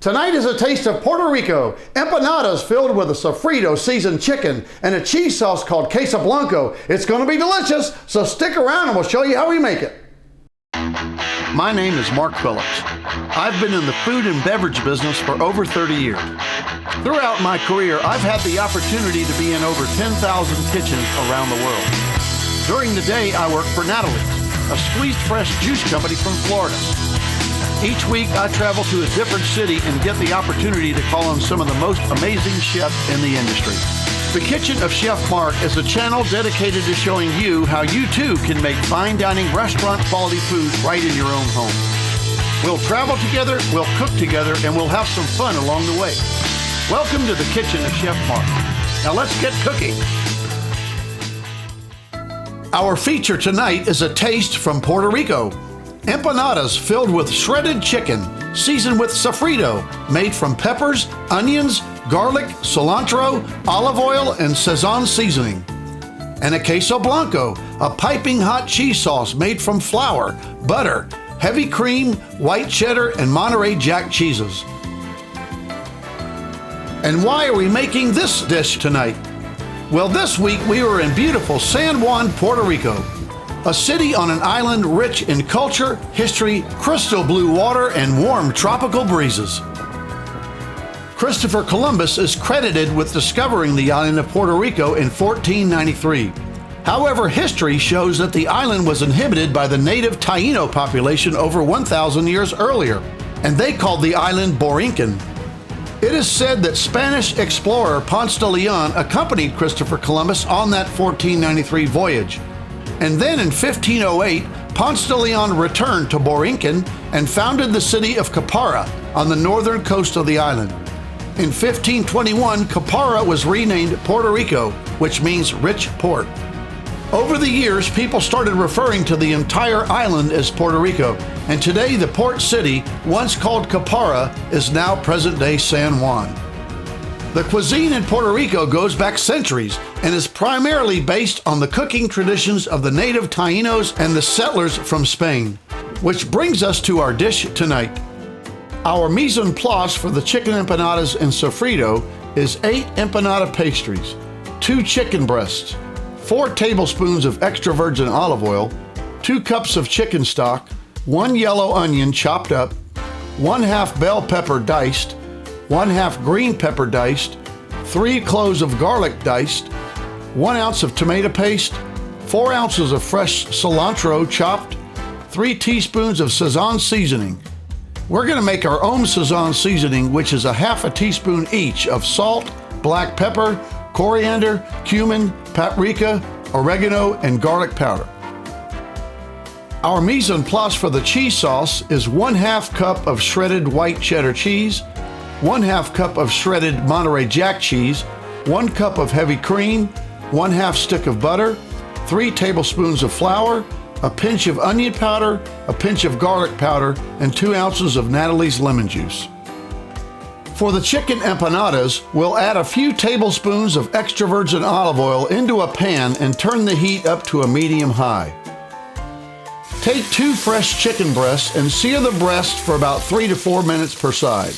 Tonight is a taste of Puerto Rico. Empanadas filled with a sofrito seasoned chicken and a cheese sauce called queso blanco. It's going to be delicious, so stick around and we'll show you how we make it. My name is Mark Phillips. I've been in the food and beverage business for over 30 years. Throughout my career, I've had the opportunity to be in over 10,000 kitchens around the world. During the day, I work for Natalie's, a squeezed fresh juice company from Florida. Each week, I travel to a different city and get the opportunity to call on some of the most amazing chefs in the industry. The Kitchen of Chef Mark is a channel dedicated to showing you how you too can make fine dining restaurant quality food right in your own home. We'll travel together, we'll cook together, and we'll have some fun along the way. Welcome to the Kitchen of Chef Mark. Now let's get cooking. Our feature tonight is a taste from Puerto Rico. Empanadas filled with shredded chicken, seasoned with sofrito, made from peppers, onions, garlic, cilantro, olive oil, and sazon seasoning. And a queso blanco, a piping hot cheese sauce made from flour, butter, heavy cream, white cheddar, and Monterey Jack cheeses. And why are we making this dish tonight? Well, this week we were in beautiful San Juan, Puerto Rico, a city on an island rich in culture, history, crystal blue water, and warm tropical breezes. Christopher Columbus is credited with discovering the island of Puerto Rico in 1493. However, history shows that the island was inhabited by the native Taino population over 1,000 years earlier, and they called the island Borinquen. It is said that Spanish explorer Ponce de Leon accompanied Christopher Columbus on that 1493 voyage. And then in 1508, Ponce de Leon returned to Borinquen and founded the city of Capara on the northern coast of the island. In 1521, Capara was renamed Puerto Rico, which means rich port. Over the years, people started referring to the entire island as Puerto Rico, and today the port city, once called Capara, is now present-day San Juan. The cuisine in Puerto Rico goes back centuries and is primarily based on the cooking traditions of the native Tainos and the settlers from Spain. Which brings us to our dish tonight. Our mise en place for the chicken empanadas and sofrito is 8 empanada pastries, 2 chicken breasts, 4 tablespoons of extra virgin olive oil, 2 cups of chicken stock, 1 yellow onion chopped up, 1/2 bell pepper diced, 1/2 green pepper diced, 3 cloves of garlic diced, 1 ounce of tomato paste, 4 ounces of fresh cilantro chopped, 3 teaspoons of sazon seasoning. We're going to make our own sazon seasoning, which is 1/2 teaspoon each of salt, black pepper, coriander, cumin, paprika, oregano, and garlic powder. Our mise en place for the cheese sauce is 1/2 cup of shredded white cheddar cheese, 1/2 cup of shredded Monterey Jack cheese, 1 cup of heavy cream, 1/2 stick of butter, 3 tablespoons of flour, a pinch of onion powder, a pinch of garlic powder, and 2 ounces of Natalie's lemon juice. For the chicken empanadas, we'll add a few tablespoons of extra virgin olive oil into a pan and turn the heat up to a medium-high. Take 2 fresh chicken breasts and sear the breast for about 3 to 4 minutes per side.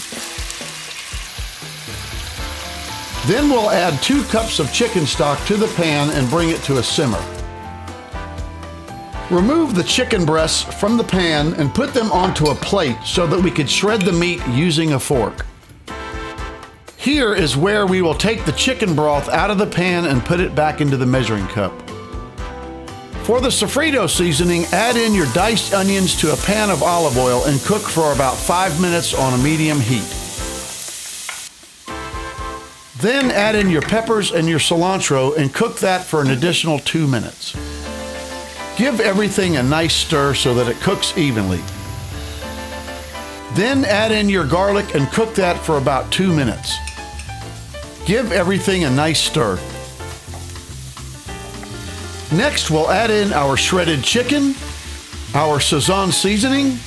Then we'll add 2 cups of chicken stock to the pan and bring it to a simmer. Remove the chicken breasts from the pan and put them onto a plate so that we could shred the meat using a fork. Here is where we will take the chicken broth out of the pan and put it back into the measuring cup. For the sofrito seasoning, add in your diced onions to a pan of olive oil and cook for about 5 minutes on a medium heat. Then add in your peppers and your cilantro and cook that for an additional 2 minutes. Give everything a nice stir so that it cooks evenly. Then add in your garlic and cook that for about 2 minutes. Give everything a nice stir. Next, we'll add in our shredded chicken, our sazon seasoning,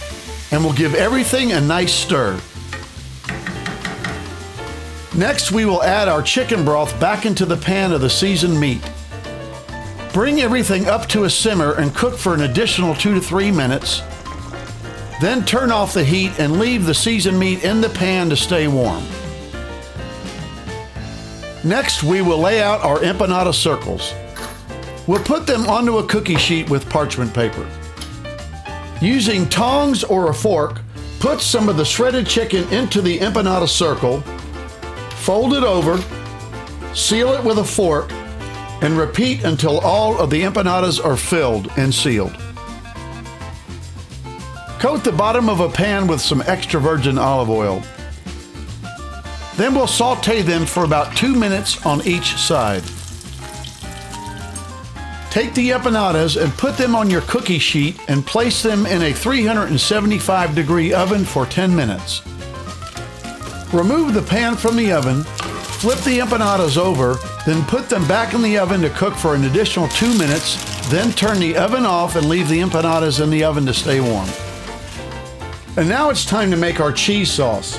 and we'll give everything a nice stir. Next, we will add our chicken broth back into the pan of the seasoned meat. Bring everything up to a simmer and cook for an additional 2 to 3 minutes. Then turn off the heat and leave the seasoned meat in the pan to stay warm. Next, we will lay out our empanada circles. We'll put them onto a cookie sheet with parchment paper. Using tongs or a fork, put some of the shredded chicken into the empanada circle, fold it over, seal it with a fork, and repeat until all of the empanadas are filled and sealed. Coat the bottom of a pan with some extra virgin olive oil. Then we'll saute them for about 2 minutes on each side. Take the empanadas and put them on your cookie sheet and place them in a 375-degree oven for 10 minutes. Remove the pan from the oven, flip the empanadas over, then put them back in the oven to cook for an additional 2 minutes, then turn the oven off and leave the empanadas in the oven to stay warm. And now it's time to make our cheese sauce.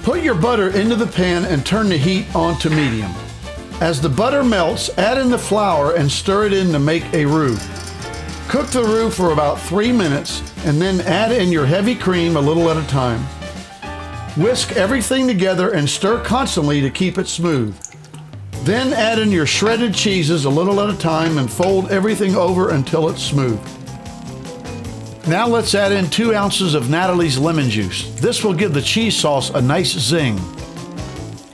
Put your butter into the pan and turn the heat on to medium. As the butter melts, add in the flour and stir it in to make a roux. Cook the roux for about 3 minutes and then add in your heavy cream a little at a time. Whisk everything together and stir constantly to keep it smooth. Then add in your shredded cheeses a little at a time and fold everything over until it's smooth. Now let's add in 2 ounces of Natalie's lemon juice. This will give the cheese sauce a nice zing.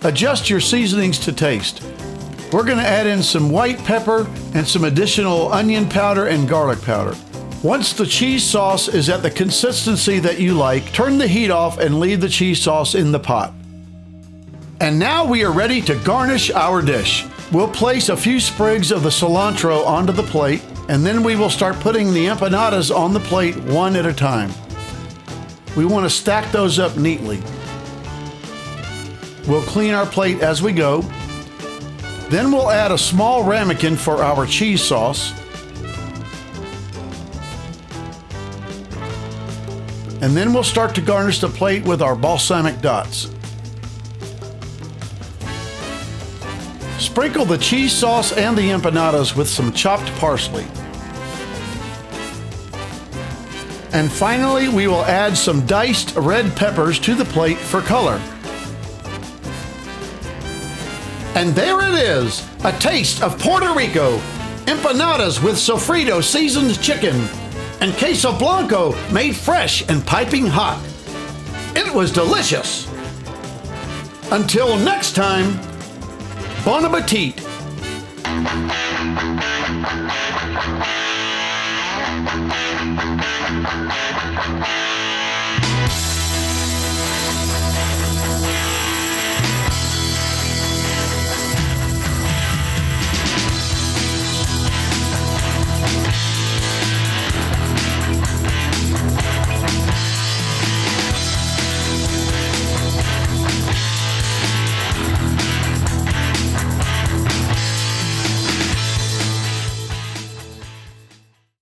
Adjust your seasonings to taste. We're going to add in some white pepper and some additional onion powder and garlic powder. Once the cheese sauce is at the consistency that you like, turn the heat off and leave the cheese sauce in the pot. And now we are ready to garnish our dish. We'll place a few sprigs of the cilantro onto the plate, and then we will start putting the empanadas on the plate one at a time. We want to stack those up neatly. We'll clean our plate as we go. Then we'll add a small ramekin for our cheese sauce. And then we'll start to garnish the plate with our balsamic dots. Sprinkle the cheese sauce and the empanadas with some chopped parsley. And finally, we will add some diced red peppers to the plate for color. And there it is, a taste of Puerto Rico. Empanadas with sofrito seasoned chicken and queso blanco made fresh and piping hot. It was delicious. Until next time, bon appetit.